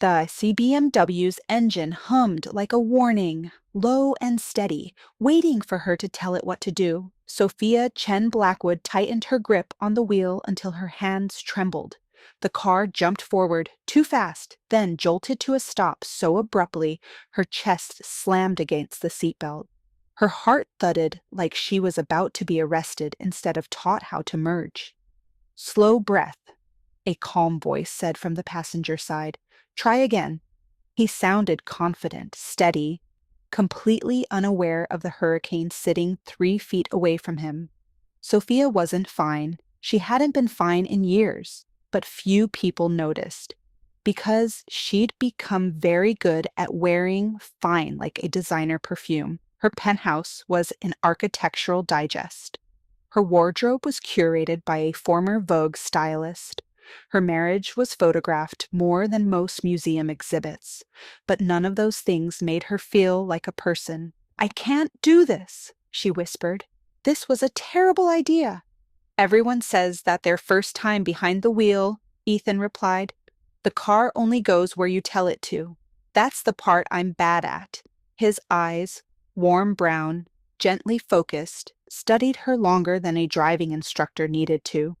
The CBMW's engine hummed like a warning, low and steady, waiting for her to tell it what to do. Sophia Chen-Blackwood tightened her grip on the wheel until her hands trembled. The car jumped forward, too fast, then jolted to a stop so abruptly her chest slammed against the seatbelt. Her heart thudded like she was about to be arrested instead of taught how to merge. "Slow breath," a calm voice said from the passenger side. "Try again." He sounded confident, steady, completely unaware of the hurricane sitting 3 feet away from him. Sophia wasn't fine. She hadn't been fine in years, but few people noticed, because she'd become very good at wearing fine like a designer perfume. Her penthouse was an architectural digest. Her wardrobe was curated by a former Vogue stylist. Her marriage was photographed more than most museum exhibits, but none of those things made her feel like a person. "I can't do this," she whispered. "This was a terrible idea." "Everyone says that their first time behind the wheel," Ethan replied. "The car only goes where you tell it to. That's the part I'm bad at." His eyes, warm brown, gently focused, studied her longer than a driving instructor needed to.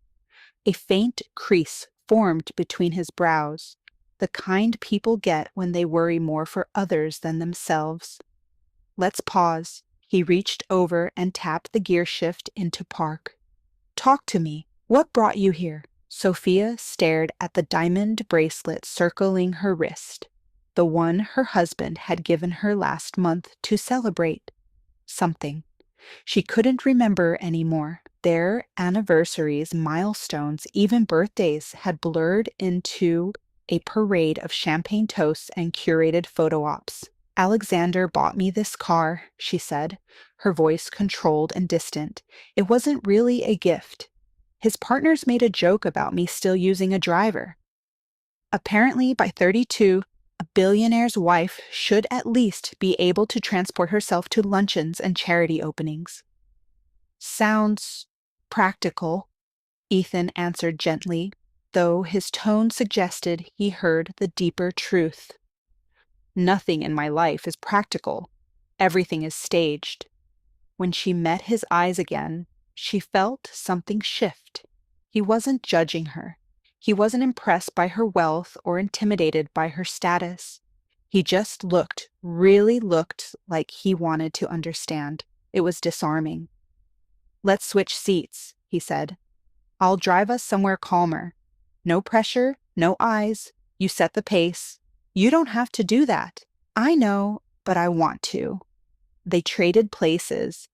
A faint crease formed between his brows, the kind people get when they worry more for others than themselves. "Let's pause." He reached over and tapped the gear shift into park. "Talk to me. What brought you here?" Sophia stared at the diamond bracelet circling her wrist, the one her husband had given her last month to celebrate something. She couldn't remember anymore. Their anniversaries, milestones, even birthdays had blurred into a parade of champagne toasts and curated photo ops. "Alexander bought me this car," she said, her voice controlled and distant. "It wasn't really a gift. His partners made a joke about me still using a driver. Apparently, by 32, a billionaire's wife should at least be able to transport herself to luncheons and charity openings." "Sounds practical," Ethan answered gently, though his tone suggested he heard the deeper truth. "Nothing in my life is practical. Everything is staged." When she met his eyes again, she felt something shift. He wasn't judging her. He wasn't impressed by her wealth or intimidated by her status. He just looked, really looked like he wanted to understand. It was disarming. "Let's switch seats," he said. "I'll drive us somewhere calmer. No pressure, no eyes. You set the pace." "You don't have to do that." "I know, but I want to." They traded places,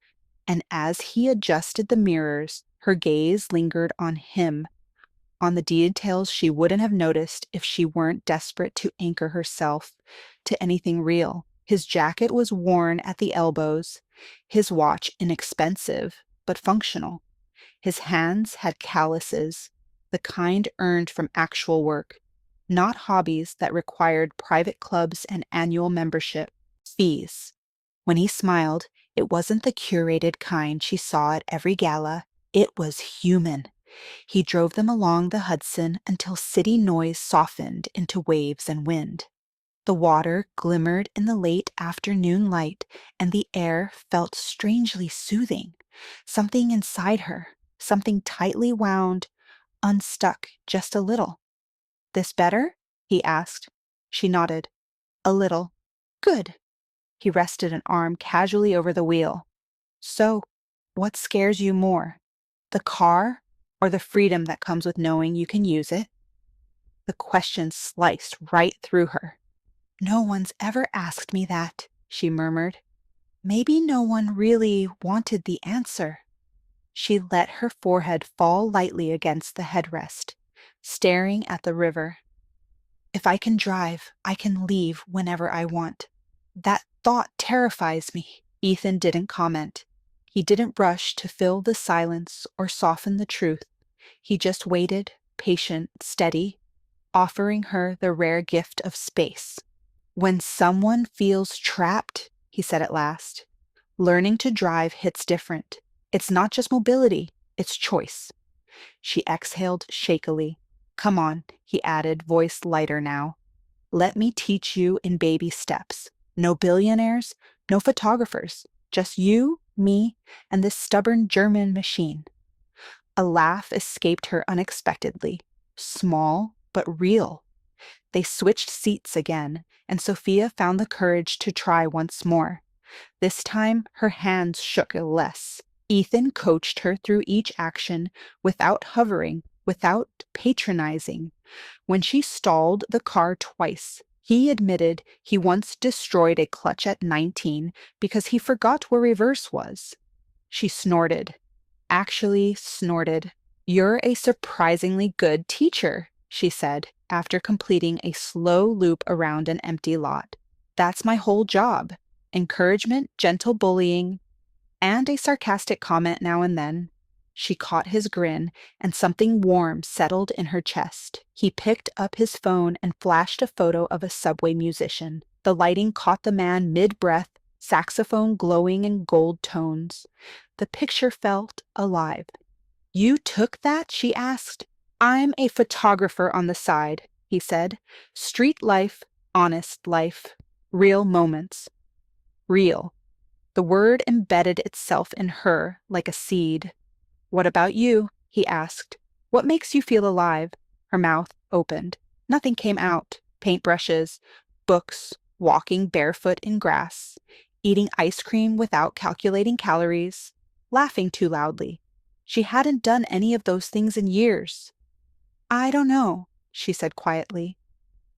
and as he adjusted the mirrors, her gaze lingered on him, on the details she wouldn't have noticed if she weren't desperate to anchor herself to anything real. His jacket was worn at the elbows, his watch inexpensive but functional. His hands had calluses, the kind earned from actual work, not hobbies that required private clubs and annual membership fees. When he smiled, it wasn't the curated kind she saw at every gala. It was human. He drove them along the Hudson until city noise softened into waves and wind. The water glimmered in the late afternoon light, and the air felt strangely soothing. Something inside her, something tightly wound, unstuck just a little. "This better?" he asked. She nodded. "A little." "Good." He rested an arm casually over the wheel. "So, what scares you more? The car or the freedom that comes with knowing you can use it?" The question sliced right through her. "No one's ever asked me that," she murmured. "Maybe no one really wanted the answer." She let her forehead fall lightly against the headrest, staring at the river. "If I can drive, I can leave whenever I want. That thought terrifies me." Ethan didn't comment. He didn't rush to fill the silence or soften the truth. He just waited, patient, steady, offering her the rare gift of space. "When someone feels trapped," he said at last, "learning to drive hits different. It's not just mobility, it's choice." She exhaled shakily. "Come on," he added, voice lighter now. Let me teach you in baby steps. No billionaires, no photographers, just you, me, and this stubborn German machine." A laugh escaped her unexpectedly, small but real. They switched seats again, and Sophia found the courage to try once more. This time, her hands shook less. Ethan coached her through each action without hovering, without patronizing. When she stalled the car twice, he admitted he once destroyed a clutch at 19 because he forgot where reverse was. She snorted. Actually snorted. "You're a surprisingly good teacher," she said, after completing a slow loop around an empty lot. "That's my whole job. Encouragement, gentle bullying, and a sarcastic comment now and then." She caught his grin, and something warm settled in her chest. He picked up his phone and flashed a photo of a subway musician. The lighting caught the man mid-breath, saxophone glowing in gold tones. The picture felt alive. "You took that?" she asked. "I'm a photographer on the side," he said. "Street life, honest life, real moments." Real. The word embedded itself in her like a seed. "What about you?" he asked. "What makes you feel alive?" Her mouth opened. Nothing came out. Paintbrushes, books, walking barefoot in grass, eating ice cream without calculating calories, laughing too loudly. She hadn't done any of those things in years. "I don't know," she said quietly.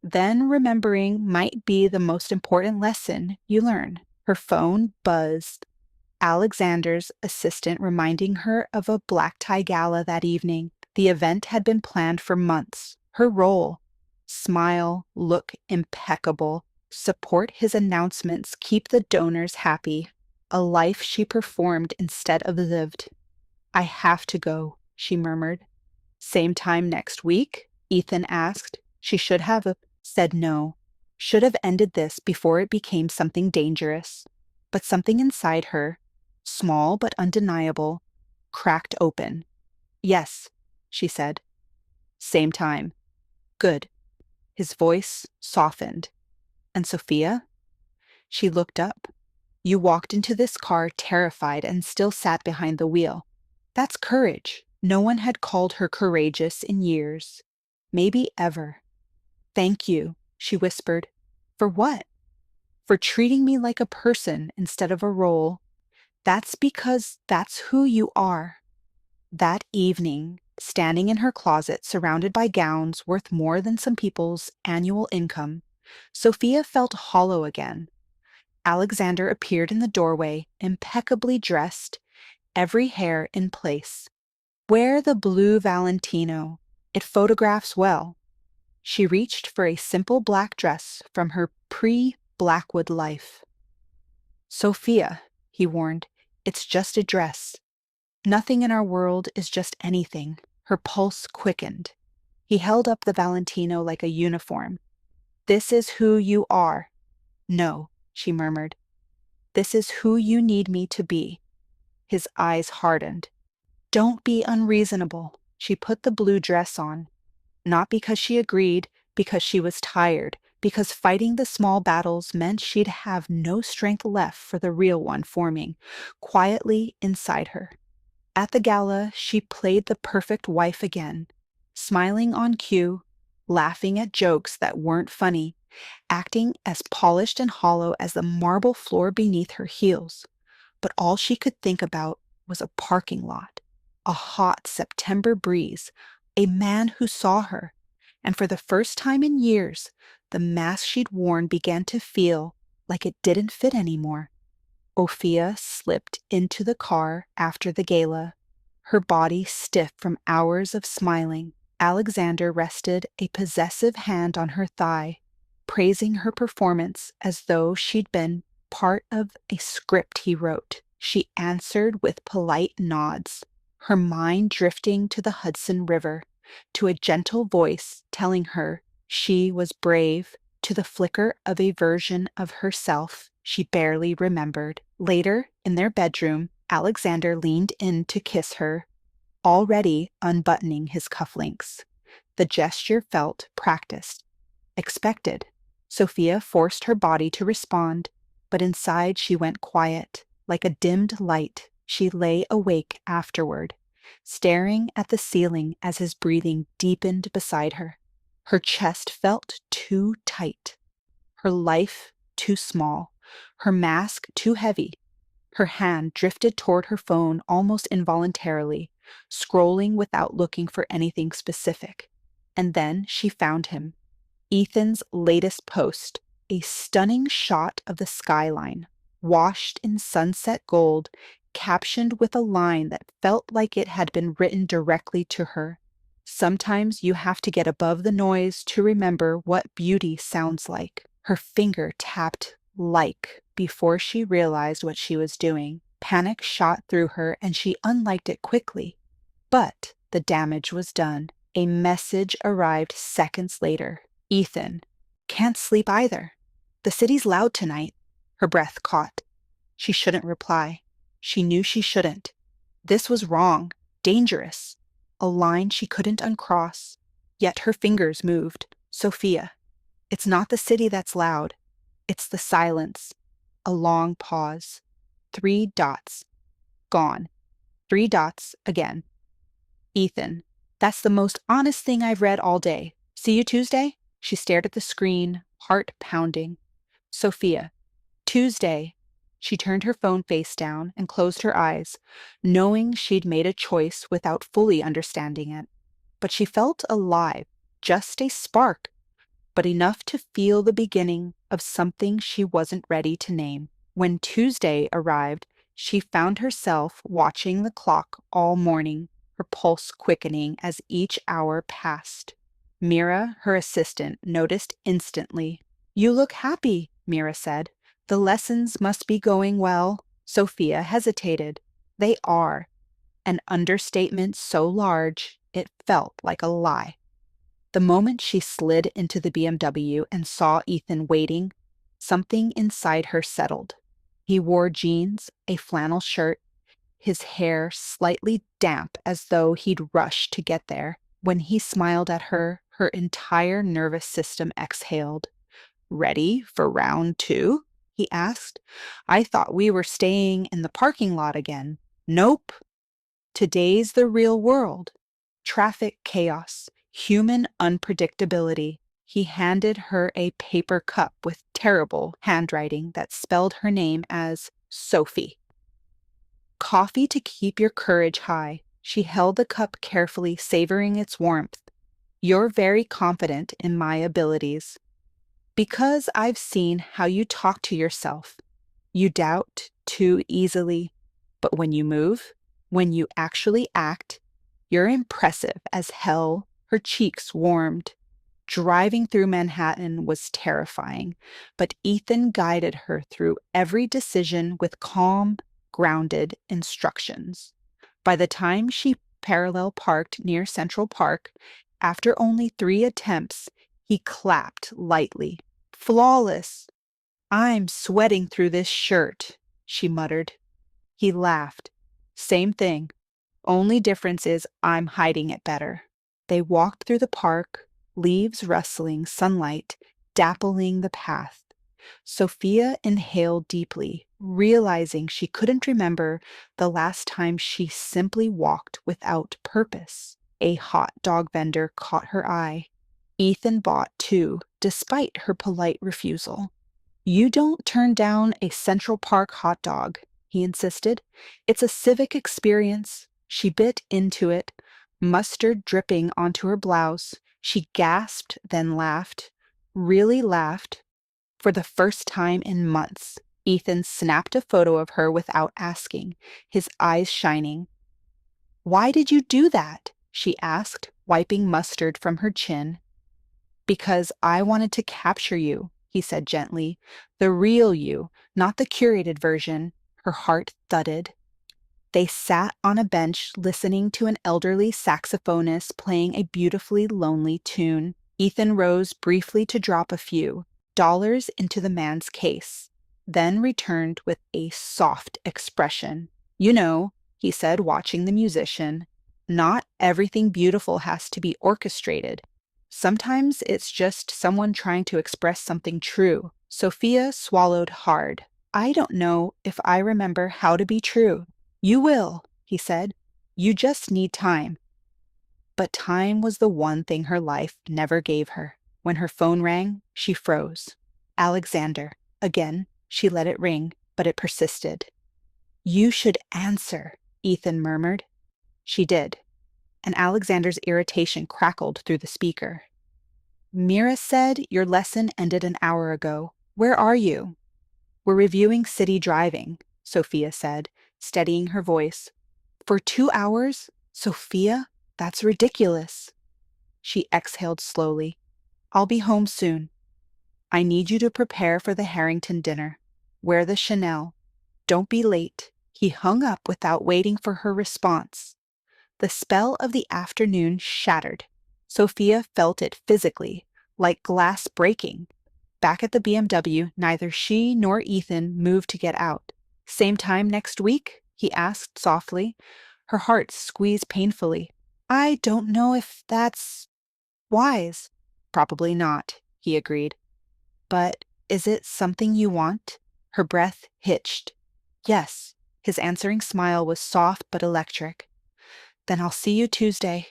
Then remembering might be the most important lesson you learn. Her phone buzzed. Alexander's assistant reminding her of a black tie gala that evening. The event had been planned for months. Her role: smile, look impeccable, support his announcements, keep the donors happy. A life she performed instead of lived. "I have to go," she murmured. "Same time next week?" Ethan asked. She should have said no. Should have ended this before it became something dangerous. But something inside her, small but undeniable, cracked open. "Yes," she said. "Same time." "Good." His voice softened. "And Sophia?" She looked up. "You walked into this car terrified and still sat behind the wheel. That's courage." No one had called her courageous in years. Maybe ever. "Thank you," she whispered. "For what?" "For treating me like a person instead of a role. That's because that's who you are." That evening, standing in her closet surrounded by gowns worth more than some people's annual income, Sophia felt hollow again. Alexander appeared in the doorway, impeccably dressed, every hair in place. "Wear the blue Valentino. It photographs well." She reached for a simple black dress from her pre-Blackwood life. "Sophia," he warned, "it's just a dress. Nothing in our world is just anything." Her pulse quickened. He held up the Valentino like a uniform. "This is who you are." "No," she murmured. "This is who you need me to be." His eyes hardened. "Don't be unreasonable." She put the blue dress on. Not because she agreed, because she was tired, because fighting the small battles meant she'd have no strength left for the real one forming quietly inside her. At the gala, she played the perfect wife again, smiling on cue, laughing at jokes that weren't funny, acting as polished and hollow as the marble floor beneath her heels. But all she could think about was a parking lot, a hot September breeze, a man who saw her, and for the first time in years, the mask she'd worn began to feel like it didn't fit anymore. Sophia slipped into the car after the gala, her body stiff from hours of smiling. Alexander rested a possessive hand on her thigh, praising her performance as though she'd been part of a script he wrote. She answered with polite nods, her mind drifting to the Hudson River, to a gentle voice telling her she was brave, to the flicker of a version of herself she barely remembered. Later, in their bedroom, Alexander leaned in to kiss her, already unbuttoning his cufflinks. The gesture felt practiced, expected. Sophia forced her body to respond, but inside she went quiet. Like a dimmed light, she lay awake afterward, staring at the ceiling as his breathing deepened beside her. Her chest felt too tight, her life too small, her mask too heavy. Her hand drifted toward her phone almost involuntarily, scrolling without looking for anything specific. And then she found him. Ethan's latest post, a stunning shot of the skyline, washed in sunset gold, captioned with a line that felt like it had been written directly to her. Sometimes you have to get above the noise to remember what beauty sounds like. Her finger tapped like before she realized what she was doing. Panic shot through her and she unliked it quickly. But the damage was done. A message arrived seconds later. Ethan, can't sleep either. The city's loud tonight. Her breath caught. She shouldn't reply. She knew she shouldn't. This was wrong, dangerous, a line she couldn't uncross. Yet her fingers moved. Sophia, it's not the city that's loud. It's the silence. A long pause. 3 dots. Gone. 3 dots again. Ethan, that's the most honest thing I've read all day. See you Tuesday? She stared at the screen, heart pounding. Sophia, Tuesday. She turned her phone face down and closed her eyes, knowing she'd made a choice without fully understanding it. But she felt alive, just a spark, but enough to feel the beginning of something she wasn't ready to name. When Tuesday arrived, she found herself watching the clock all morning, her pulse quickening as each hour passed. Mira, her assistant, noticed instantly. You look happy, Mira said. The lessons must be going well. Sophia hesitated. They are. An understatement so large, it felt like a lie. The moment she slid into the BMW and saw Ethan waiting, something inside her settled. He wore jeans, a flannel shirt, his hair slightly damp as though he'd rushed to get there. When he smiled at her, her entire nervous system exhaled. Ready for round 2? He asked. I thought we were staying in the parking lot again. Nope. Today's the real world. Traffic chaos, human unpredictability. He handed her a paper cup with terrible handwriting that spelled her name as Sophie. Coffee to keep your courage high. She held the cup carefully, savoring its warmth. You're very confident in my abilities. Because I've seen how you talk to yourself. You doubt too easily. But when you move, when you actually act, you're impressive as hell. Her cheeks warmed. Driving through Manhattan was terrifying, but Ethan guided her through every decision with calm, grounded instructions. By the time she parallel parked near Central Park, after only 3 attempts, he clapped lightly. Flawless. I'm sweating through this shirt, she muttered. He laughed. Same thing. Only difference is I'm hiding it better. They walked through the park, leaves rustling, sunlight dappling the path. Sophia inhaled deeply, realizing she couldn't remember the last time she simply walked without purpose. A hot dog vendor caught her eye. Ethan bought 2, despite her polite refusal. You don't turn down a Central Park hot dog, he insisted. It's a civic experience. She bit into it, mustard dripping onto her blouse. She gasped, then laughed. Really laughed. For the first time in months, Ethan snapped a photo of her without asking, his eyes shining. Why did you do that? She asked, wiping mustard from her chin. Because I wanted to capture you, he said gently. The real you, not the curated version. Her heart thudded. They sat on a bench listening to an elderly saxophonist playing a beautifully lonely tune. Ethan rose briefly to drop a few dollars into the man's case, then returned with a soft expression. You know, he said, watching the musician, not everything beautiful has to be orchestrated. Sometimes it's just someone trying to express something true. Sophia swallowed hard. I don't know if I remember how to be true. You will, he said. You just need time. But time was the one thing her life never gave her. When her phone rang, she froze. Alexander. Again, she let it ring, but it persisted. You should answer, Ethan murmured. She did, and Alexander's irritation crackled through the speaker. Mira said your lesson ended an hour ago. Where are you? We're reviewing city driving, Sophia said, steadying her voice. For 2 hours? Sophia? That's ridiculous. She exhaled slowly. I'll be home soon. I need you to prepare for the Harrington dinner. Wear the Chanel. Don't be late. He hung up without waiting for her response. The spell of the afternoon shattered. Sophia felt it physically, like glass breaking. Back at the BMW, neither she nor Ethan moved to get out. Same time next week? He asked softly. Her heart squeezed painfully. I don't know if that's wise. Probably not, he agreed. But is it something you want? Her breath hitched. Yes. His answering smile was soft but electric. Then I'll see you Tuesday.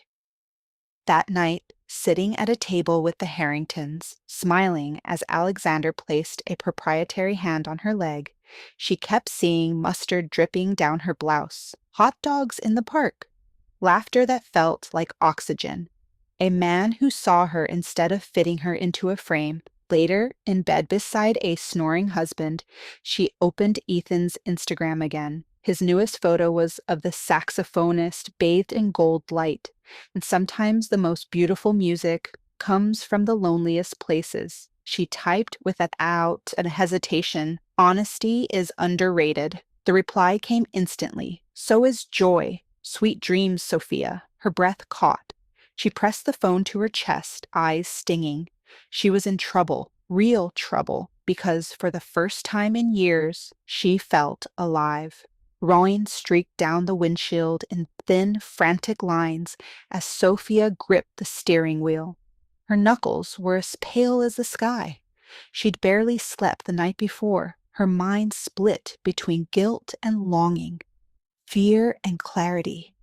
That night, sitting at a table with the Harringtons, smiling as Alexander placed a proprietary hand on her leg, she kept seeing mustard dripping down her blouse, hot dogs in the park, laughter that felt like oxygen. A man who saw her instead of fitting her into a frame. Later, in bed beside a snoring husband, she opened Ethan's Instagram again. His newest photo was of the saxophonist bathed in gold light, and sometimes the most beautiful music comes from the loneliest places. She typed without a hesitation, "Honesty is underrated." The reply came instantly. So is joy. Sweet dreams, Sophia. Her breath caught. She pressed the phone to her chest, eyes stinging. She was in trouble, real trouble, because for the first time in years, she felt alive. Rain streaked down the windshield in thin, frantic lines as Sophia gripped the steering wheel. Her knuckles were as pale as the sky. She'd barely slept the night before, her mind split between guilt and longing, fear and clarity.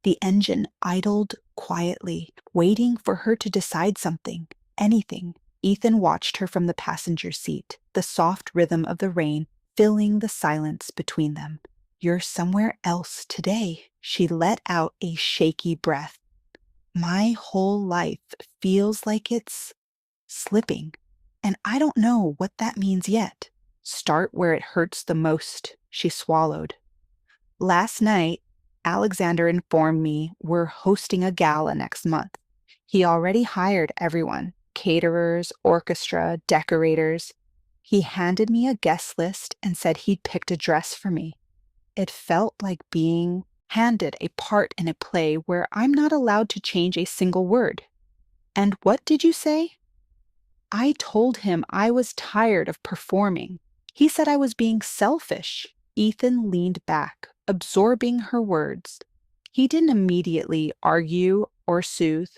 The engine idled quietly, waiting for her to decide something, anything. Ethan watched her from the passenger seat, the soft rhythm of the rain filling the silence between them. You're somewhere else today. She let out a shaky breath. My whole life feels like it's slipping, and I don't know what that means yet. Start where it hurts the most, she swallowed. Last night, Alexander informed me we're hosting a gala next month. He already hired everyone, caterers, orchestra, decorators. He handed me a guest list and said he'd picked a dress for me. It felt like being handed a part in a play where I'm not allowed to change a single word. And what did you say? I told him I was tired of performing. He said I was being selfish. Ethan leaned back, absorbing her words. He didn't immediately argue or soothe.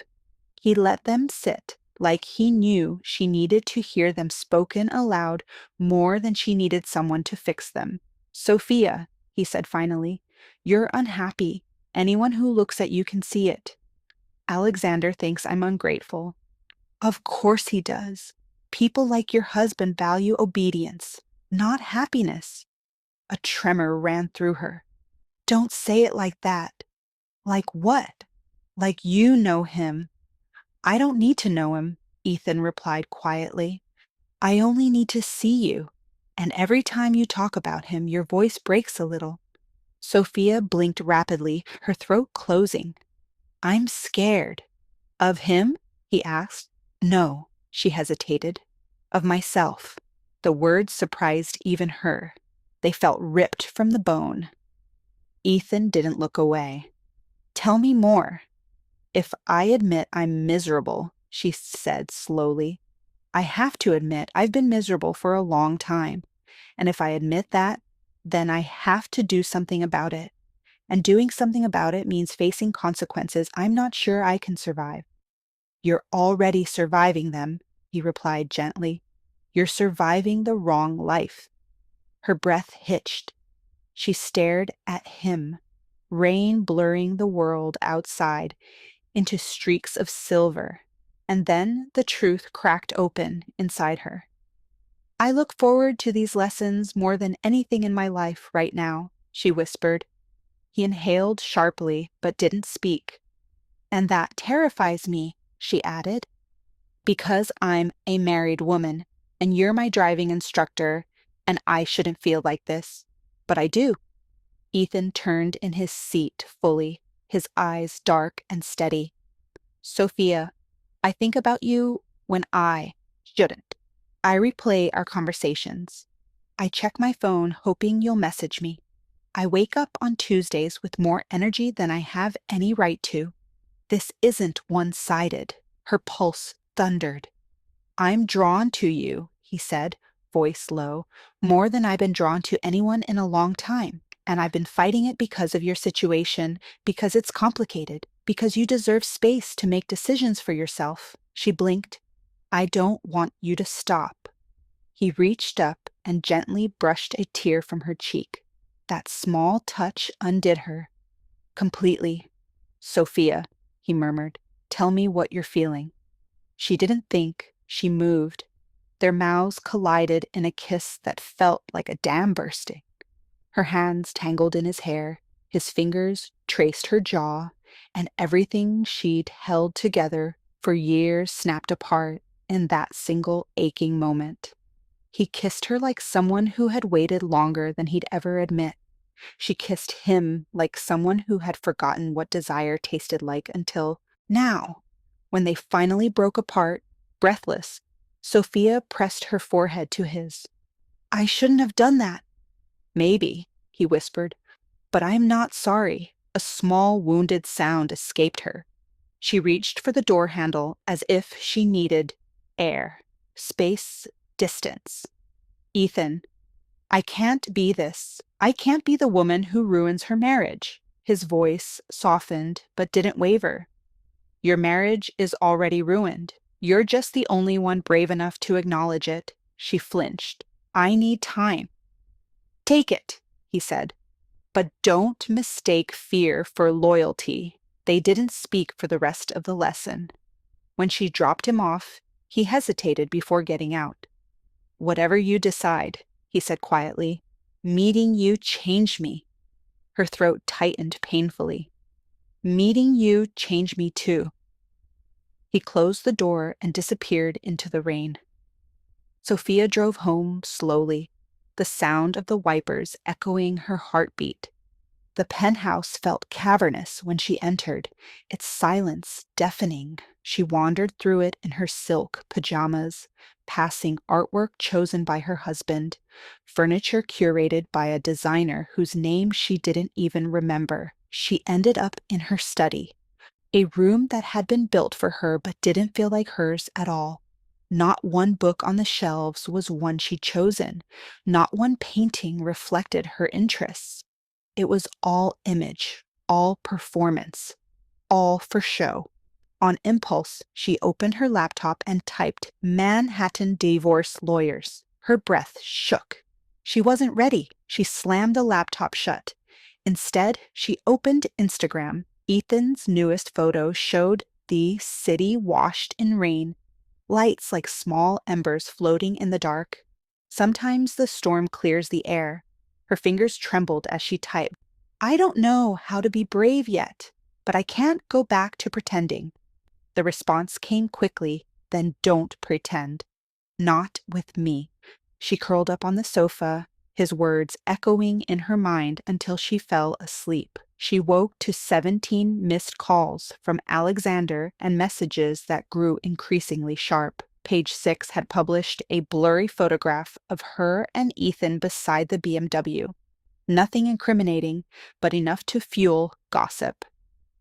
He let them sit, like he knew she needed to hear them spoken aloud more than she needed someone to fix them. Sophia, he said finally, you're unhappy. Anyone who looks at you can see it. Alexander thinks I'm ungrateful. Of course he does. People like your husband value obedience, not happiness. A tremor ran through her. Don't say it like that. Like what? Like you know him. I don't need to know him, Ethan replied quietly. I only need to see you. And every time you talk about him, your voice breaks a little. Sophia blinked rapidly, her throat closing. I'm scared. Of him? He asked. No, she hesitated. Of myself. The words surprised even her. They felt ripped from the bone. Ethan didn't look away. Tell me more. If I admit I'm miserable, she said slowly, I have to admit I've been miserable for a long time. And if I admit that, then I have to do something about it. And doing something about it means facing consequences I'm not sure I can survive. You're already surviving them, he replied gently. You're surviving the wrong life. Her breath hitched. She stared at him, rain blurring the world outside into streaks of silver, and then the truth cracked open inside her. I look forward to these lessons more than anything in my life right now, she whispered. He inhaled sharply but didn't speak. And that terrifies me, she added, because I'm a married woman, and you're my driving instructor, and I shouldn't feel like this. But I do. Ethan turned in his seat fully, his eyes dark and steady. Sophia, I think about you when I shouldn't. I replay our conversations. I check my phone hoping you'll message me. I wake up on Tuesdays with more energy than I have any right to. This isn't one-sided. Her pulse thundered. I'm drawn to you, he said, voice low, more than I've been drawn to anyone in a long time. And I've been fighting it because of your situation, because it's complicated, because you deserve space to make decisions for yourself. She blinked. I don't want you to stop. He reached up and gently brushed a tear from her cheek. That small touch undid her. Completely. Sophia, he murmured, tell me what you're feeling. She didn't think, she moved. Their mouths collided in a kiss that felt like a dam bursting. Her hands tangled in his hair, his fingers traced her jaw, and everything she'd held together for years snapped apart in that single aching moment. He kissed her like someone who had waited longer than he'd ever admit. She kissed him like someone who had forgotten what desire tasted like until now, when they finally broke apart, breathless. Sophia pressed her forehead to his. I shouldn't have done that. Maybe, he whispered, but I'm not sorry. A small, wounded sound escaped her. She reached for the door handle as if she needed air, space, distance. Ethan, I can't be this. I can't be the woman who ruins her marriage. His voice softened but didn't waver. Your marriage is already ruined. You're just the only one brave enough to acknowledge it. She flinched. I need time. Take it, he said. But don't mistake fear for loyalty. They didn't speak for the rest of the lesson. When she dropped him off, he hesitated before getting out. Whatever you decide, he said quietly, meeting you changed me. Her throat tightened painfully. Meeting you changed me too. He closed the door and disappeared into the rain. Sophia drove home slowly, the sound of the wipers echoing her heartbeat. The penthouse felt cavernous when she entered, its silence deafening. She wandered through it in her silk pajamas, passing artwork chosen by her husband, furniture curated by a designer whose name she didn't even remember. She ended up in her study, a room that had been built for her but didn't feel like hers at all. Not one book on the shelves was one she'd chosen. Not one painting reflected her interests. It was all image, all performance, all for show. On impulse, she opened her laptop and typed Manhattan divorce lawyers. Her breath shook. She wasn't ready. She slammed the laptop shut. Instead, she opened Instagram. Ethan's newest photo showed the city washed in rain, lights like small embers floating in the dark. Sometimes the storm clears the air. Her fingers trembled as she typed, I don't know how to be brave yet, but I can't go back to pretending. The response came quickly, then don't pretend. Not with me. She curled up on the sofa, his words echoing in her mind until she fell asleep. She woke to 17 missed calls from Alexander and messages that grew increasingly sharp. Page 6 had published a blurry photograph of her and Ethan beside the BMW. Nothing incriminating, but enough to fuel gossip.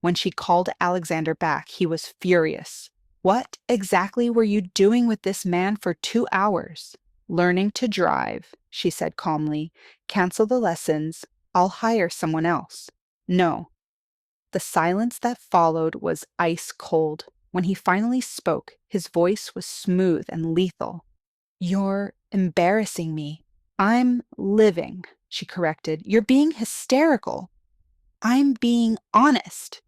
When she called Alexander back, he was furious. What exactly were you doing with this man for 2 hours? Learning to drive, she said calmly. Cancel the lessons. I'll hire someone else. No. The silence that followed was ice cold. When he finally spoke, his voice was smooth and lethal. "You're embarrassing me." "I'm living," she corrected. "You're being hysterical." "I'm being honest."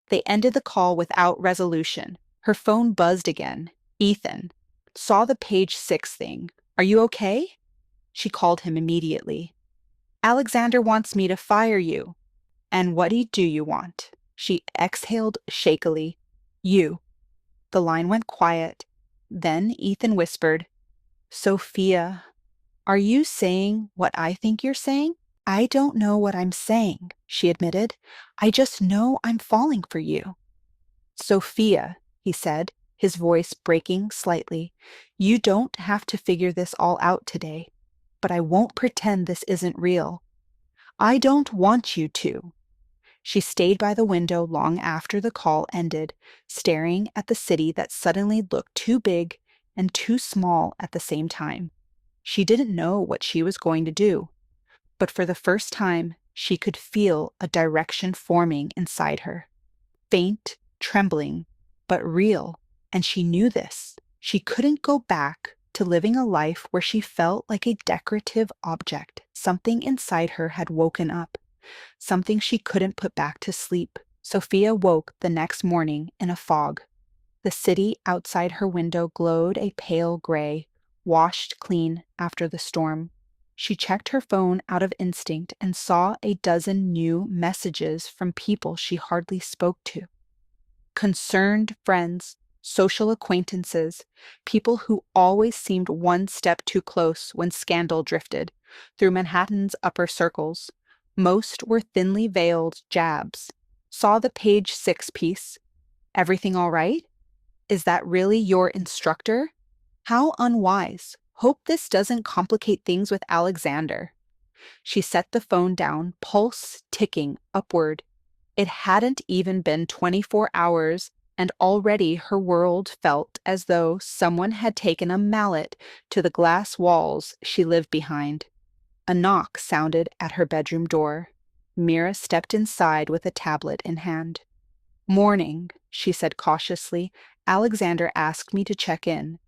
They ended the call without resolution. Her phone buzzed again. Ethan. "Saw the page 6 thing. Are you okay?" She called him immediately. "Alexander wants me to fire you." "And what do you want?" She exhaled shakily. "You." The line went quiet. Then Ethan whispered, "Sophia, are you saying what I think you're saying?" "I don't know what I'm saying," she admitted. "I just know I'm falling for you." "Sophia," he said, his voice breaking slightly, "you don't have to figure this all out today, but I won't pretend this isn't real. I don't want you to." She stayed by the window long after the call ended, staring at the city that suddenly looked too big and too small at the same time. She didn't know what she was going to do, but for the first time, she could feel a direction forming inside her. Faint, trembling, but real, and she knew this. She couldn't go back to living a life where she felt like a decorative object. Something inside her had woken up, something she couldn't put back to sleep. Sophia woke the next morning in a fog. The city outside her window glowed a pale gray, washed clean after the storm. She checked her phone out of instinct and saw a dozen new messages from people she hardly spoke to. Concerned friends, social acquaintances, people who always seemed one step too close when scandal drifted through Manhattan's upper circles. Most were thinly veiled jabs. "Saw the page 6 piece. Everything all right? Is that really your instructor? How unwise. Hope this doesn't complicate things with Alexander." She set the phone down, pulse ticking upward. It hadn't even been 24 hours, and already her world felt as though someone had taken a mallet to the glass walls she lived behind. A knock sounded at her bedroom door. Mira stepped inside with a tablet in hand. "Morning," she said cautiously. "Alexander asked me to check in."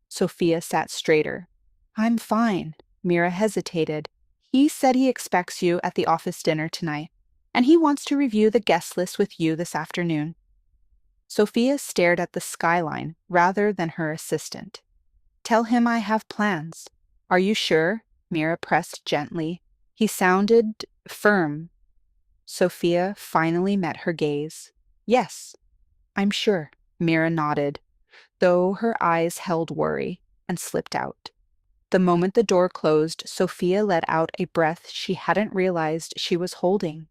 Sophia sat straighter. "I'm fine." Mira hesitated. "He said he expects you at the office dinner tonight, and he wants to review the guest list with you this afternoon." Sophia stared at the skyline rather than her assistant. "Tell him I have plans." "Are you sure?" Mira pressed gently. He sounded firm. Sophia finally met her gaze. "Yes, I'm sure." Mira nodded, though her eyes held worry, and slipped out. The moment the door closed, Sophia let out a breath she hadn't realized she was holding.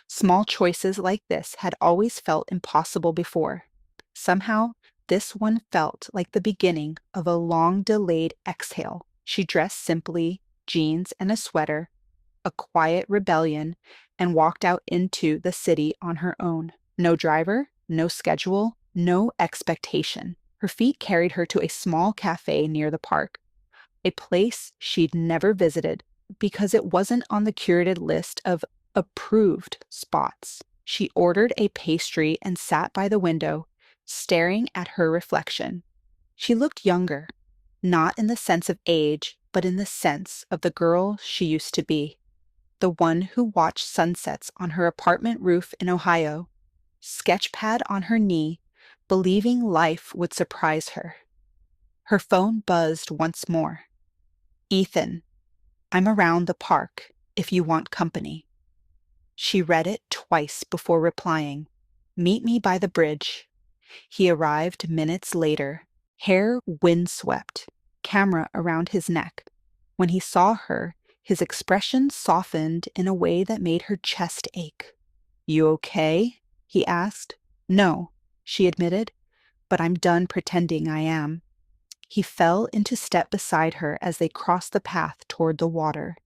Small choices like this had always felt impossible before. Somehow, this one felt like the beginning of a long-delayed exhale. She dressed simply, jeans and a sweater, a quiet rebellion, and walked out into the city on her own. No driver, no schedule, no expectation. Her feet carried her to a small cafe near the park, a place she'd never visited because it wasn't on the curated list of approved spots. She ordered a pastry and sat by the window, staring at her reflection. She looked younger, not in the sense of age, but in the sense of the girl she used to be. The one who watched sunsets on her apartment roof in Ohio, sketchpad on her knee, believing life would surprise her. Her phone buzzed once more. "Ethan, I'm around the park if you want company." She read it twice before replying. "Meet me by the bridge." He arrived minutes later, hair windswept, camera around his neck. When he saw her, his expression softened in a way that made her chest ache. "You okay?" he asked. "No," she admitted, "but I'm done pretending I am." He fell into step beside her as they crossed the path toward the water.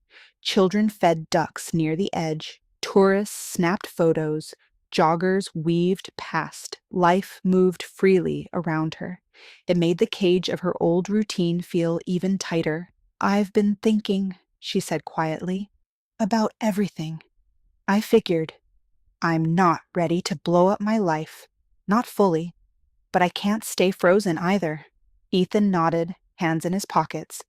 Children fed ducks near the edge. Tourists snapped photos. Joggers weaved past. Life moved freely around her. It made the cage of her old routine feel even tighter. "I've been thinking," she said quietly, "about everything. I figured I'm not ready to blow up my life. Not fully. But I can't stay frozen either. Ethan nodded, hands in his pockets.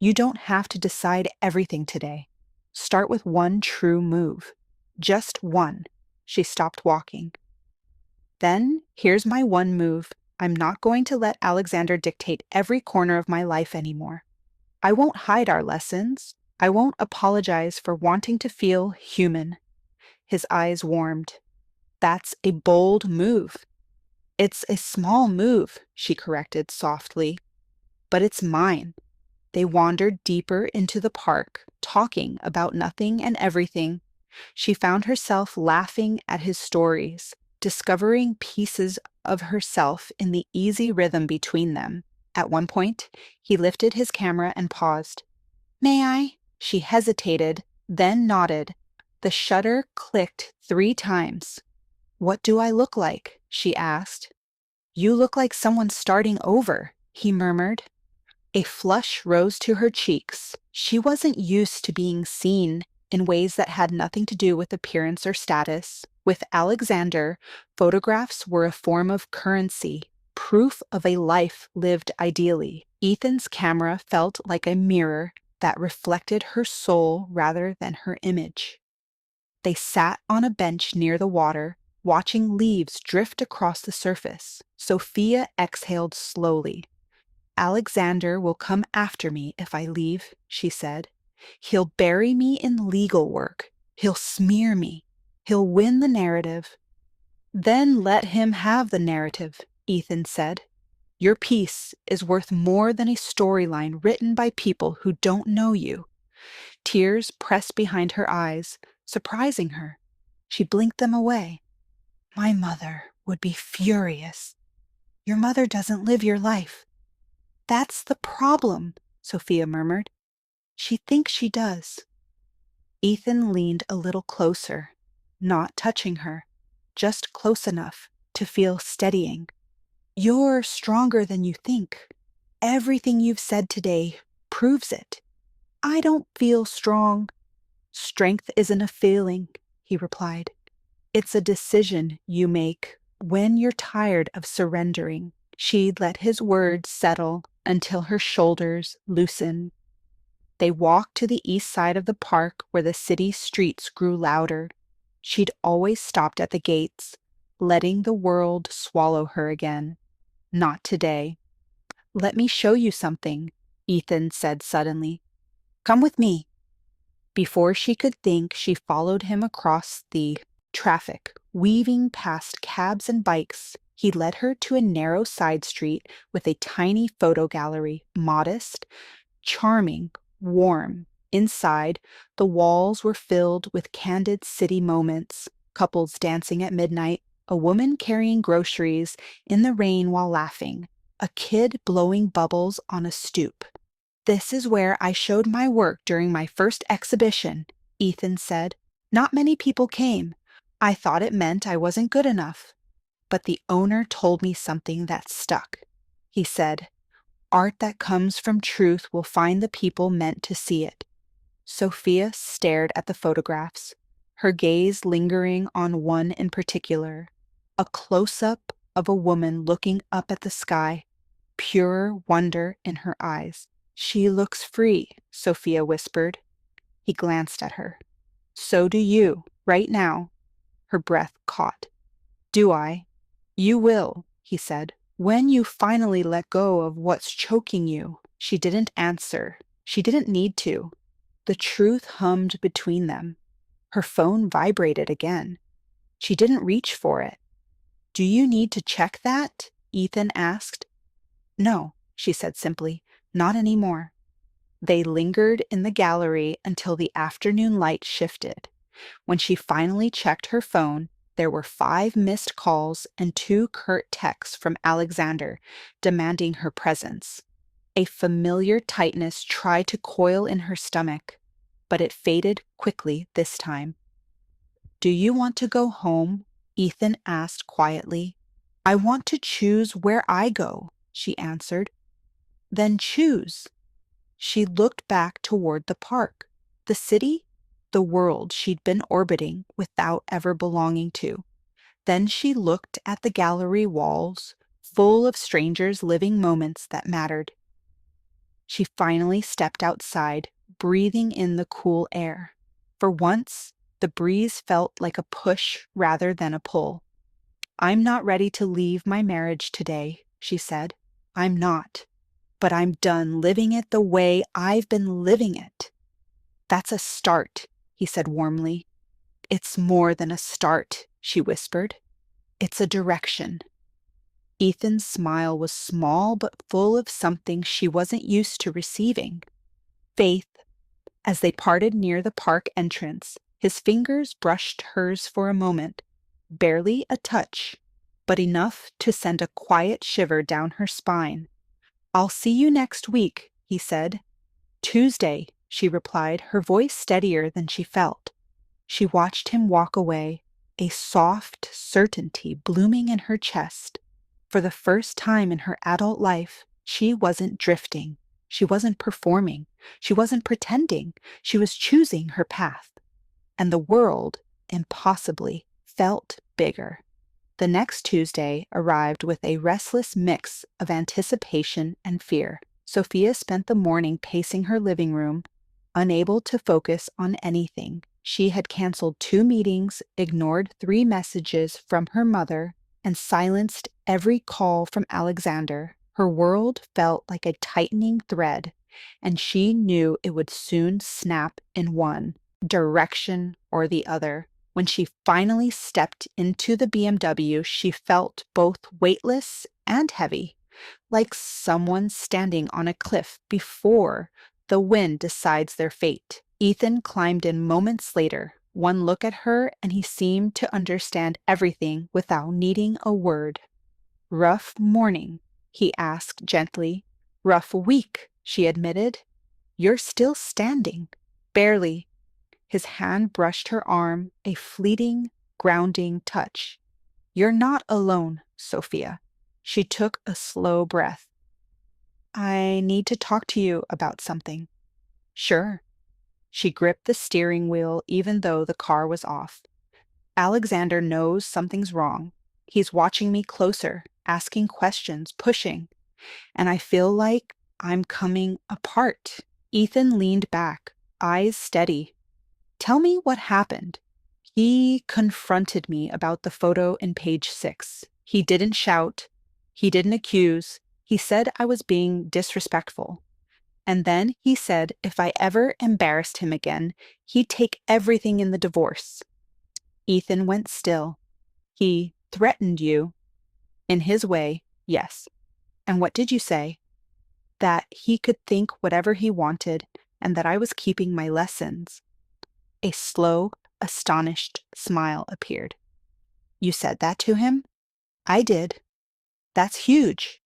You don't have to decide everything today. Start with one true move. Just one. She stopped walking. Then, here's my one move. I'm not going to let Alexander dictate every corner of my life anymore. I won't hide our lessons. I won't apologize for wanting to feel human. His eyes warmed. That's a bold move. It's a small move, she corrected softly, but it's mine. They wandered deeper into the park, talking about nothing and everything. She found herself laughing at his stories, discovering pieces of herself in the easy rhythm between them. At one point, he lifted his camera and paused. May I? She hesitated, then nodded. The shutter clicked 3 times. What do I look like? She asked. You look like someone starting over, he murmured. A flush rose to her cheeks. She wasn't used to being seen in ways that had nothing to do with appearance or status. With Alexander, photographs were a form of currency, proof of a life lived ideally. Ethan's camera felt like a mirror that reflected her soul rather than her image. They sat on a bench near the water, watching leaves drift across the surface. Sophia exhaled slowly. Alexander will come after me if I leave, she said. He'll bury me in legal work. He'll smear me. He'll win the narrative. Then let him have the narrative, Ethan said. Your piece is worth more than a storyline written by people who don't know you. Tears pressed behind her eyes, surprising her. She blinked them away. My mother would be furious. Your mother doesn't live your life. That's the problem, Sophia murmured. She thinks she does. Ethan leaned a little closer, not touching her, just close enough to feel steadying. You're stronger than you think. Everything you've said today proves it. I don't feel strong. Strength isn't a feeling, he replied. It's a decision you make when you're tired of surrendering. She let his words settle until her shoulders loosened. They walked to the east side of the park where the city streets grew louder. She'd always stopped at the gates, letting the world swallow her again. Not today. Let me show you something, Ethan said suddenly. Come with me. Before she could think, she followed him across the traffic, weaving past cabs and bikes. He led her to a narrow side street with a tiny photo gallery, modest, charming, warm. Inside, the walls were filled with candid city moments, couples dancing at midnight, a woman carrying groceries in the rain while laughing, a kid blowing bubbles on a stoop. This is where I showed my work during my first exhibition, Ethan said. Not many people came. I thought it meant I wasn't good enough. But the owner told me something that stuck. He said, art that comes from truth will find the people meant to see it. Sophia stared at the photographs, her gaze lingering on one in particular, a close-up of a woman looking up at the sky, pure wonder in her eyes. She looks free, Sophia whispered. He glanced at her. So do you, right now. Her breath caught. Do I? You will, he said. When you finally let go of what's choking you. She didn't answer. She didn't need to. The truth hummed between them. Her phone vibrated again. She didn't reach for it. Do you need to check that? Ethan asked. No, she said simply. Not anymore. They lingered in the gallery until the afternoon light shifted. When she finally checked her phone, there were 5 missed calls and 2 curt texts from Alexander demanding her presence. A familiar tightness tried to coil in her stomach, but it faded quickly this time. Do you want to go home? Ethan asked quietly. I want to choose where I go, she answered. Then choose. She looked back toward the park, the city, the world she'd been orbiting without ever belonging to. Then she looked at the gallery walls, full of strangers living moments that mattered. She finally stepped outside, breathing in the cool air. For once, the breeze felt like a push rather than a pull. "I'm not ready to leave my marriage today," she said. "I'm not. But I'm done living it the way I've been living it." "That's a start," he said warmly. "It's more than a start," she whispered. "It's a direction." Ethan's smile was small but full of something she wasn't used to receiving. Faith. As they parted near the park entrance, his fingers brushed hers for a moment, barely a touch, but enough to send a quiet shiver down her spine. "I'll see you next week," he said. "Tuesday," she replied, her voice steadier than she felt. She watched him walk away, a soft certainty blooming in her chest. For the first time in her adult life, she wasn't drifting. She wasn't performing. She wasn't pretending. She was choosing her path. And the world, impossibly, felt bigger. The next Tuesday arrived with a restless mix of anticipation and fear. Sophia spent the morning pacing her living room, unable to focus on anything. She had canceled 2 meetings, ignored 3 messages from her mother, and silenced every call from Alexander. Her world felt like a tightening thread, and she knew it would soon snap in one direction or the other. When she finally stepped into the BMW, she felt both weightless and heavy, like someone standing on a cliff before the wind decides their fate. Ethan climbed in moments later. One look at her, and he seemed to understand everything without needing a word. "Rough morning?" he asked gently. "Rough week," she admitted. "You're still standing." "Barely." His hand brushed her arm, a fleeting, grounding touch. "You're not alone, Sophia." She took a slow breath. "I need to talk to you about something." "Sure." She gripped the steering wheel even though the car was off. "Alexander knows something's wrong. He's watching me closer, asking questions, pushing. And I feel like I'm coming apart." Ethan leaned back, eyes steady. "Tell me what happened." "He confronted me about the photo in page 6. He didn't shout. He didn't accuse. He said I was being disrespectful. And then he said if I ever embarrassed him again, he'd take everything in the divorce." Ethan went still. "He threatened you?" "In his way, yes." "And what did you say?" "That he could think whatever he wanted, and that I was keeping my lessons." A slow, astonished smile appeared. "You said that to him?" "I did." "That's huge."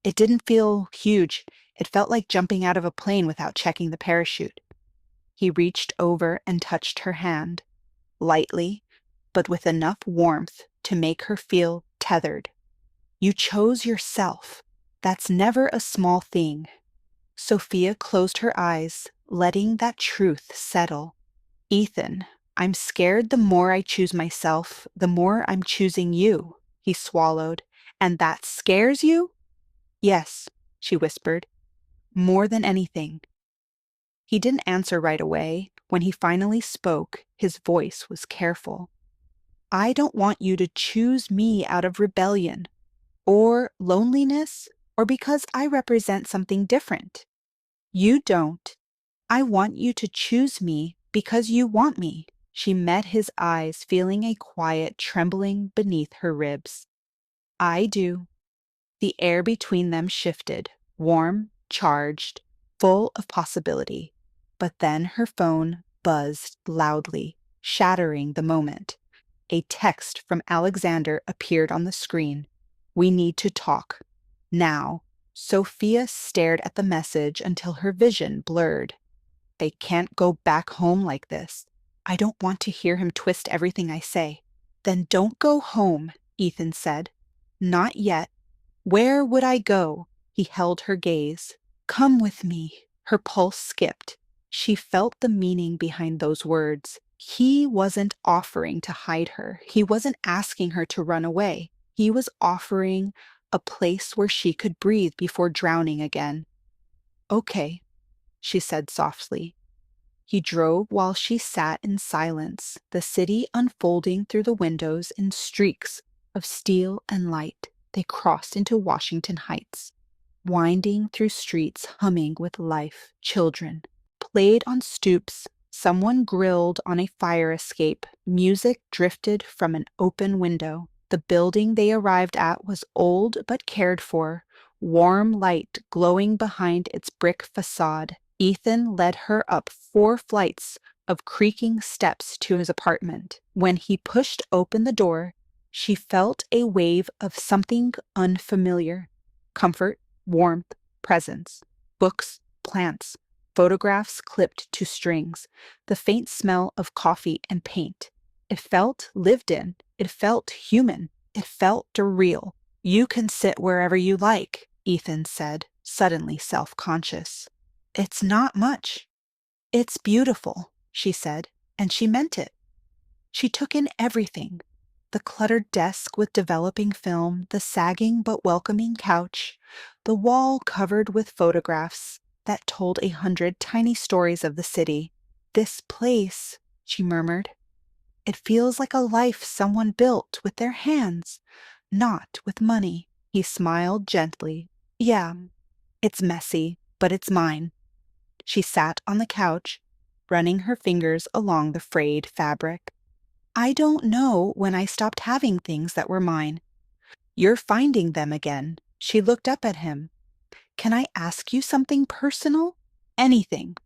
"It didn't feel huge. It felt like jumping out of a plane without checking the parachute." He reached over and touched her hand, lightly, but with enough warmth to make her feel tethered. "You chose yourself. That's never a small thing." Sophia closed her eyes, letting that truth settle. "Ethan, I'm scared the more I choose myself, the more I'm choosing you," he swallowed. "And that scares you?" "Yes," she whispered. "More than anything." He didn't answer right away. When he finally spoke, his voice was careful. "I don't want you to choose me out of rebellion, or loneliness, or because I represent something different. You don't. I want you to choose me because you want me." She met his eyes, feeling a quiet trembling beneath her ribs. "I do." The air between them shifted, warm, charged, full of possibility. But then her phone buzzed loudly, shattering the moment. A text from Alexander appeared on the screen. "We need to talk. Now." Sophia stared at the message until her vision blurred. "They can't go back home like this. I don't want to hear him twist everything I say." "Then don't go home," Ethan said. "Not yet." "Where would I go?" He held her gaze. "Come with me." Her pulse skipped. She felt the meaning behind those words. He wasn't offering to hide her. He wasn't asking her to run away. He was offering a place where she could breathe before drowning again. "Okay," she said softly. He drove while she sat in silence, the city unfolding through the windows in streaks of steel and light. They crossed into Washington Heights, winding through streets humming with life. Children played on stoops. Someone grilled on a fire escape. Music drifted from an open window. The building they arrived at was old but cared for, warm light glowing behind its brick facade. Ethan led her up 4 flights of creaking steps to his apartment. When he pushed open the door, she felt a wave of something unfamiliar. Comfort, warmth, presence, books, plants, photographs clipped to strings, the faint smell of coffee and paint. It felt lived in. It felt human. It felt real. "You can sit wherever you like," Ethan said, suddenly self-conscious. "It's not much." "It's beautiful," she said, and she meant it. She took in everything: the cluttered desk with developing film, the sagging but welcoming couch, the wall covered with photographs that told 100 tiny stories of the city. "This place," she murmured, "it feels like a life someone built with their hands, not with money." He smiled gently. "Yeah, it's messy, but it's mine." She sat on the couch, running her fingers along the frayed fabric. "I don't know when I stopped having things that were mine." "You're finding them again." She looked up at him. "Can I ask you something personal?" "Anything."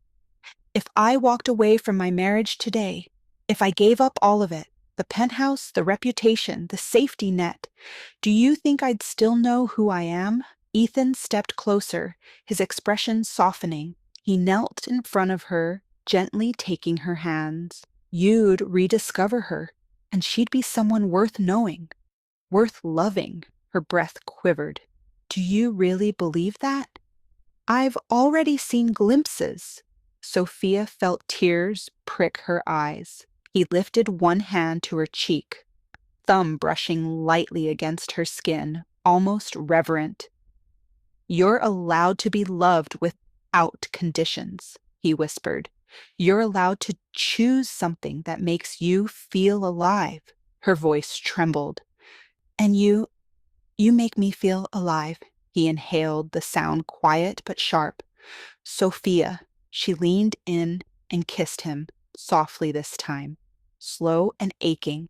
"If I walked away from my marriage today, if I gave up all of it, the penthouse, the reputation, the safety net, do you think I'd still know who I am?" Ethan stepped closer, his expression softening. He knelt in front of her, gently taking her hands. "You'd rediscover her, and she'd be someone worth knowing, worth loving." Her breath quivered. "Do you really believe that?" "I've already seen glimpses." Sophia felt tears prick her eyes. He lifted one hand to her cheek, thumb brushing lightly against her skin, almost reverent. "You're allowed to be loved without conditions," he whispered. "You're allowed to choose something that makes you feel alive." Her voice trembled. "And you make me feel alive." He inhaled, the sound quiet but sharp. "Sophia." She leaned in and kissed him, softly this time, slow and aching.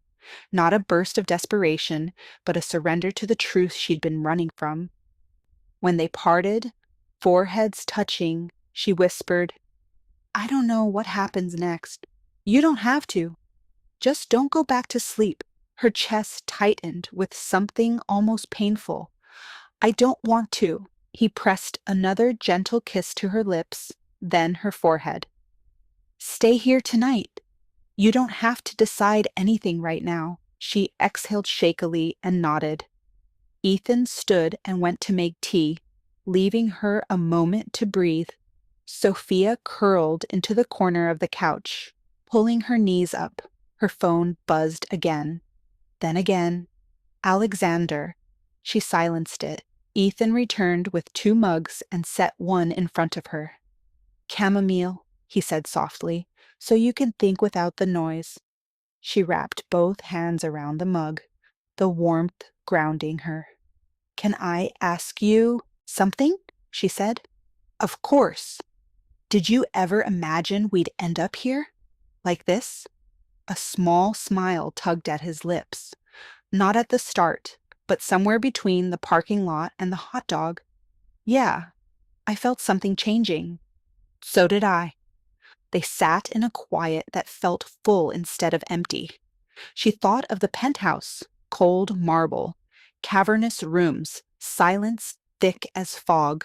Not a burst of desperation, but a surrender to the truth she'd been running from. When they parted, foreheads touching, she whispered, "I don't know what happens next." "You don't have to. Just don't go back to sleep." Her chest tightened with something almost painful. "I don't want to." He pressed another gentle kiss to her lips, then her forehead. "Stay here tonight. You don't have to decide anything right now." She exhaled shakily and nodded. Ethan stood and went to make tea, leaving her a moment to breathe. Sophia curled into the corner of the couch, pulling her knees up. Her phone buzzed again. Then again. "Alexander." She silenced it. Ethan returned with 2 mugs and set one in front of her. "Chamomile," he said softly, "so you can think without the noise." She wrapped both hands around the mug, the warmth grounding her. "Can I ask you something?" she said. "Of course." "Did you ever imagine we'd end up here? Like this?" A small smile tugged at his lips. "Not at the start, but somewhere between the parking lot and the hot dog. Yeah, I felt something changing." "So did I." They sat in a quiet that felt full instead of empty. She thought of the penthouse, cold marble, cavernous rooms, silence thick as fog.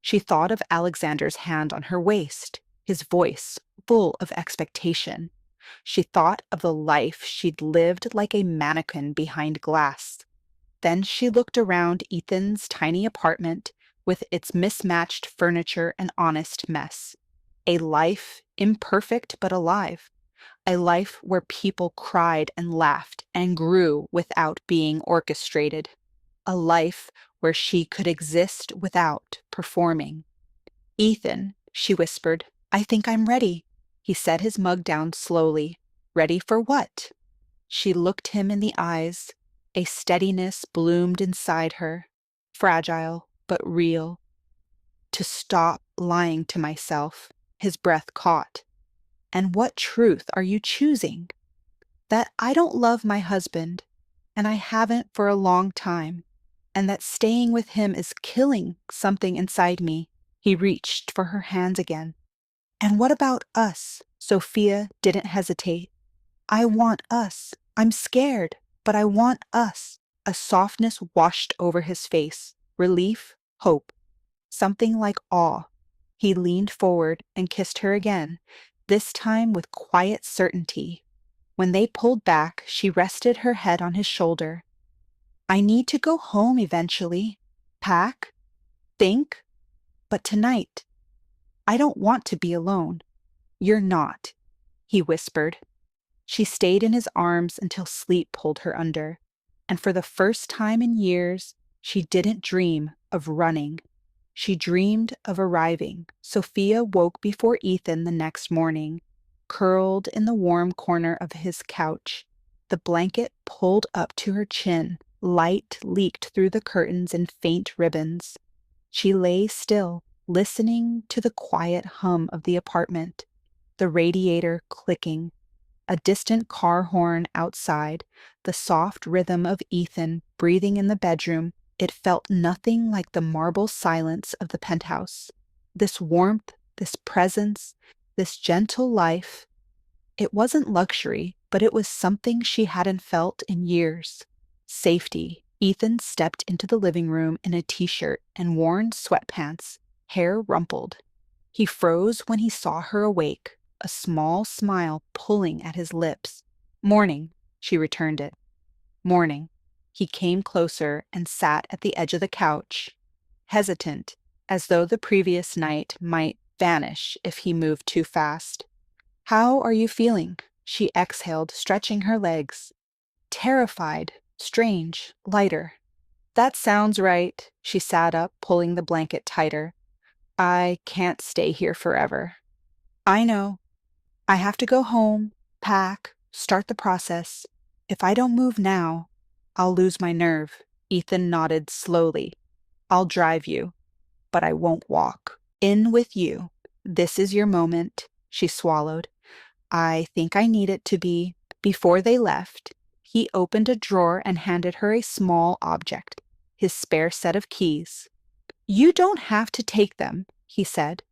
She thought of Alexander's hand on her waist, his voice full of expectation. She thought of the life she'd lived like a mannequin behind glass. Then she looked around Ethan's tiny apartment with its mismatched furniture and honest mess. A life imperfect but alive. A life where people cried and laughed and grew without being orchestrated. A life where she could exist without performing. "Ethan," she whispered, "I think I'm ready." He set his mug down slowly. "Ready for what?" She looked him in the eyes. A steadiness bloomed inside her, fragile but real. "To stop lying to myself." His breath caught. "And what truth are you choosing?" "That I don't love my husband, and I haven't for a long time, and that staying with him is killing something inside me." He reached for her hands again. "And what about us?" Sophia didn't hesitate. "I want us. I'm scared, but I want us." A softness washed over his face, relief, hope, something like awe. He leaned forward and kissed her again, this time with quiet certainty. When they pulled back, she rested her head on his shoulder. "I need to go home eventually. Pack, think, but tonight, I don't want to be alone." "You're not," he whispered. She stayed in his arms until sleep pulled her under, and for the first time in years, she didn't dream of running. She dreamed of arriving. Sophia woke before Ethan the next morning, curled in the warm corner of his couch, the blanket pulled up to her chin. Light leaked through the curtains in faint ribbons. She lay still, listening to the quiet hum of the apartment, the radiator clicking, a distant car horn outside, the soft rhythm of Ethan breathing in the bedroom. It felt nothing like the marble silence of the penthouse. This warmth, this presence, this gentle life. It wasn't luxury, but it was something she hadn't felt in years. Safety. Ethan stepped into the living room in a t-shirt and worn sweatpants, hair rumpled. He froze when he saw her awake, a small smile pulling at his lips. "Morning," she returned it. "Morning." He came closer and sat at the edge of the couch, hesitant, as though the previous night might vanish if he moved too fast. "How are you feeling?" She exhaled, stretching her legs. "Terrified, strange, lighter." "That sounds right." She sat up, pulling the blanket tighter. "I can't stay here forever." "I know. I have to go home, pack, start the process. If I don't move now, I'll lose my nerve." Ethan nodded slowly. "I'll drive you, but I won't walk. In with you. This is your moment." She swallowed. "I think I need it to be." Before they left, he opened a drawer and handed her a small object, his spare set of keys. "You don't have to take them," he said,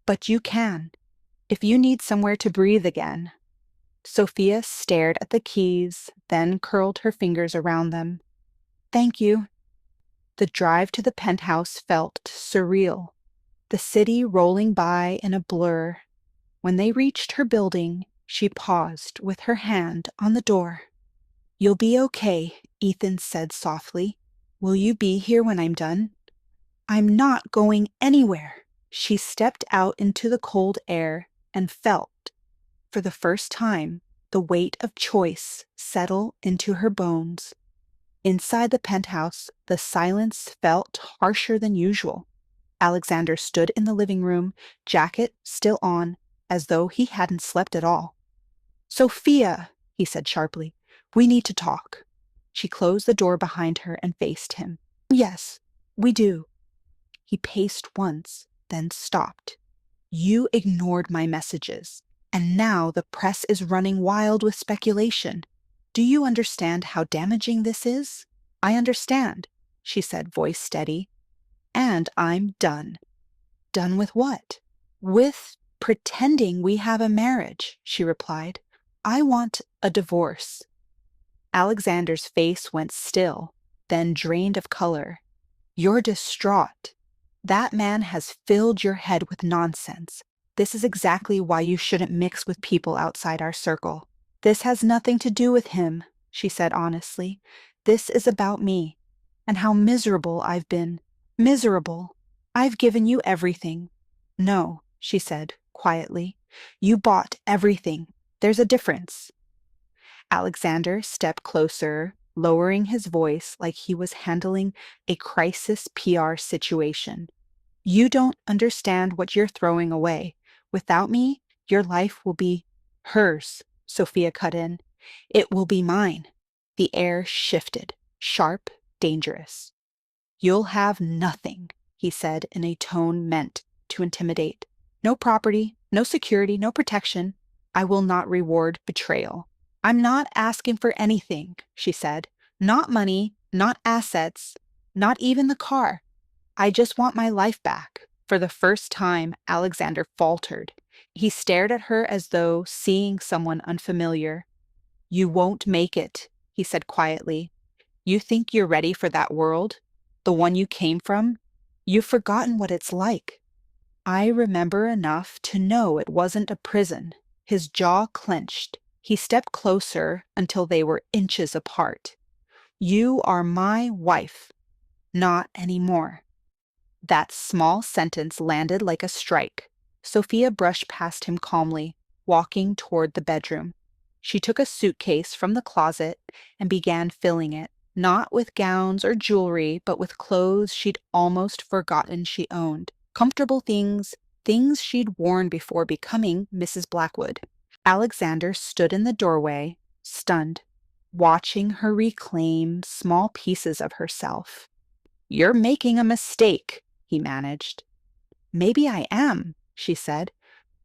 "but you can, if you need somewhere to breathe again." Sophia stared at the keys, then curled her fingers around them. "Thank you." The drive to the penthouse felt surreal, the city rolling by in a blur. When they reached her building, she paused with her hand on the door. "You'll be okay," Ethan said softly. "Will you be here when I'm done?" "I'm not going anywhere." She stepped out into the cold air and felt, for the first time, the weight of choice settle into her bones. Inside the penthouse, the silence felt harsher than usual. Alexander stood in the living room, jacket still on, as though he hadn't slept at all. "Sophia," he said sharply, "we need to talk." She closed the door behind her and faced him. "Yes, we do." He paced once, then stopped. "You ignored my messages, and now the press is running wild with speculation. Do you understand how damaging this is?" "I understand," she said, voice steady. "And I'm done." "Done with what?" "With pretending we have a marriage," she replied. "I want a divorce." Alexander's face went still, then drained of color. "You're distraught. That man has filled your head with nonsense. This is exactly why you shouldn't mix with people outside our circle." "This has nothing to do with him," she said honestly. "This is about me, and how miserable I've been. Miserable. I've given you everything." "No," she said quietly. "You bought everything. There's a difference." Alexander stepped closer, lowering his voice like he was handling a crisis PR situation. You don't understand what you're throwing away. Without me, your life will be hers, Sophia cut in. It will be mine. The air shifted, sharp, dangerous. You'll have nothing, he said in a tone meant to intimidate. No property, no security, no protection. I will not reward betrayal. I'm not asking for anything, she said. Not money, not assets, not even the car. I just want my life back. For the first time, Alexander faltered. He stared at her as though seeing someone unfamiliar. You won't make it, he said quietly. You think you're ready for that world? The one you came from? You've forgotten what it's like. I remember enough to know it wasn't a prison. His jaw clenched. He stepped closer until they were inches apart. You are my wife. Not anymore. That small sentence landed like a strike. Sophia brushed past him calmly, walking toward the bedroom. She took a suitcase from the closet and began filling it, not with gowns or jewelry, but with clothes she'd almost forgotten she owned. Comfortable things, things she'd worn before becoming Mrs. Blackwood. Alexander stood in the doorway, stunned, watching her reclaim small pieces of herself. You're making a mistake, he managed. Maybe I am, she said,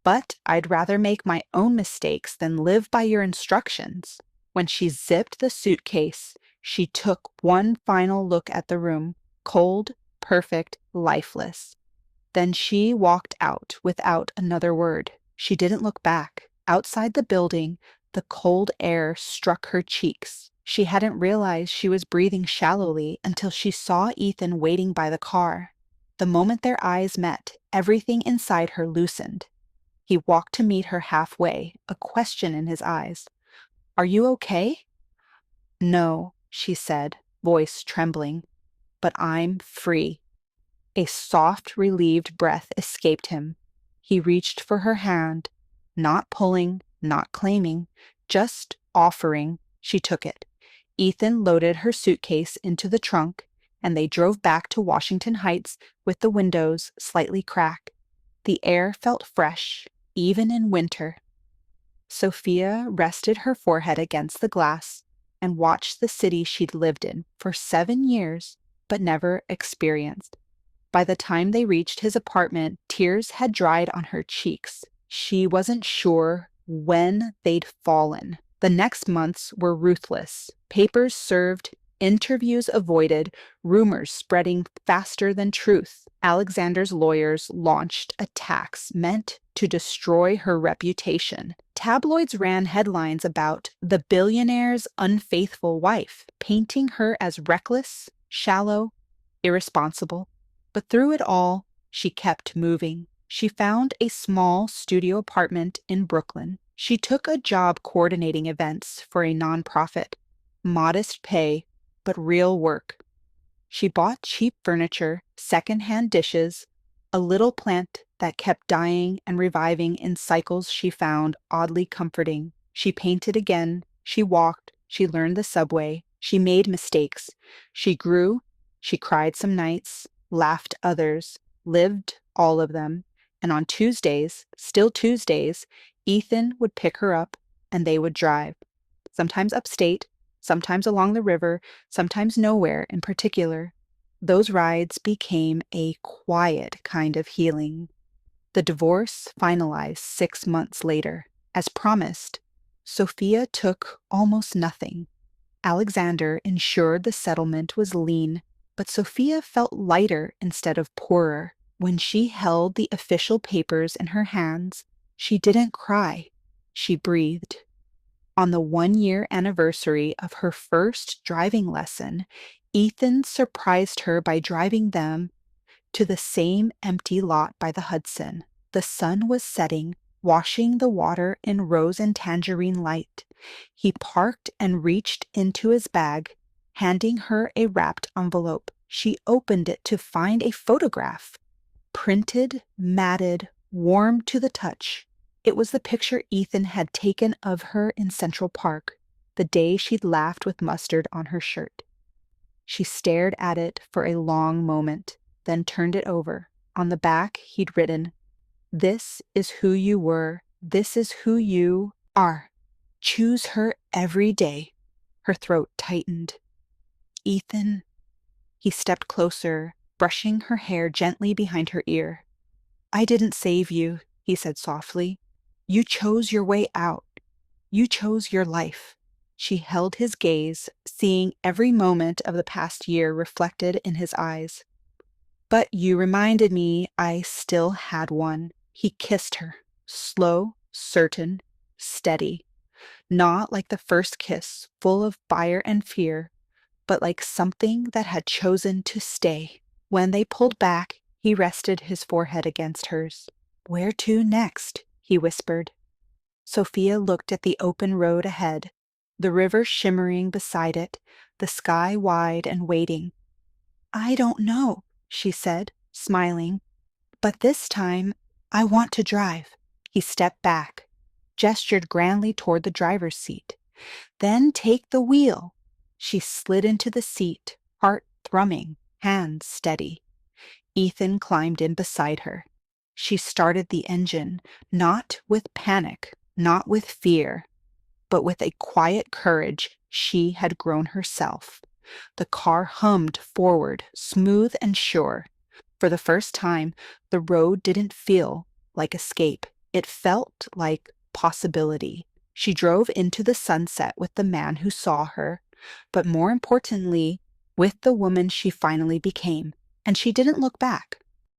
but I'd rather make my own mistakes than live by your instructions. When she zipped the suitcase, she took one final look at the room, cold, perfect, lifeless. Then she walked out without another word. She didn't look back. Outside the building, the cold air struck her cheeks. She hadn't realized she was breathing shallowly until she saw Ethan waiting by the car. The moment their eyes met, everything inside her loosened. He walked to meet her halfway, a question in his eyes. Are you okay? No, she said, voice trembling, but I'm free. A soft, relieved breath escaped him. He reached for her hand, not pulling, not claiming, just offering. She took it. Ethan loaded her suitcase into the trunk, and they drove back to Washington Heights with the windows slightly cracked. The air felt fresh, even in winter. Sophia rested her forehead against the glass and watched the city she'd lived in for 7 years but never experienced. By the time they reached his apartment, tears had dried on her cheeks. She wasn't sure when they'd fallen. The next months were ruthless. Papers served, interviews avoided, rumors spreading faster than truth. Alexander's lawyers launched attacks meant to destroy her reputation. Tabloids ran headlines about the billionaire's unfaithful wife, painting her as reckless, shallow, irresponsible. But through it all, she kept moving. She found a small studio apartment in Brooklyn. She took a job coordinating events for a nonprofit. Modest pay, but real work. She bought cheap furniture, secondhand dishes, a little plant that kept dying and reviving in cycles she found oddly comforting. She painted again. She walked. She learned the subway. She made mistakes. She grew. She cried some nights, laughed others, lived all of them. And on Tuesdays, still Tuesdays, Ethan would pick her up and they would drive. Sometimes upstate, sometimes along the river, sometimes nowhere in particular. Those rides became a quiet kind of healing. The divorce finalized 6 months later. As promised, Sophia took almost nothing. Alexander ensured the settlement was lean, but Sophia felt lighter instead of poorer. When she held the official papers in her hands, she didn't cry. She breathed. On the 1-year anniversary of her first driving lesson, Ethan surprised her by driving them to the same empty lot by the Hudson. The sun was setting, washing the water in rose and tangerine light. He parked and reached into his bag, handing her a wrapped envelope. She opened it to find a photograph. Printed, matted, warm to the touch. It was the picture Ethan had taken of her in Central Park. the day she'd laughed with mustard on her shirt. She stared at it for a long moment, then turned it over. On the back, he'd written, "This is who you were. This is who you are. Choose her every day." Her throat tightened. "Ethan." He stepped closer, brushing her hair gently behind her ear. "I didn't save you," he said softly. "You chose your way out. You chose your life." She held his gaze, seeing every moment of the past year reflected in his eyes. "But you reminded me I still had one." He kissed her, slow, certain, steady. Not like the first kiss, full of fire and fear, but like something that had chosen to stay. When they pulled back, he rested his forehead against hers. "Where to next?" he whispered. Sophia looked at the open road ahead, the river shimmering beside it, the sky wide and waiting. "I don't know," she said, smiling. "But this time, I want to drive." He stepped back, gestured grandly toward the driver's seat. "Then take the wheel." She slid into the seat, heart thrumming, hands steady. Ethan climbed in beside her. She started the engine, not with panic, not with fear, but with a quiet courage she had grown herself. The car hummed forward, smooth and sure. For the first time, the road didn't feel like escape. It felt like possibility. She drove into the sunset with the man who saw her, but more importantly, with the woman she finally became. And she didn't look back.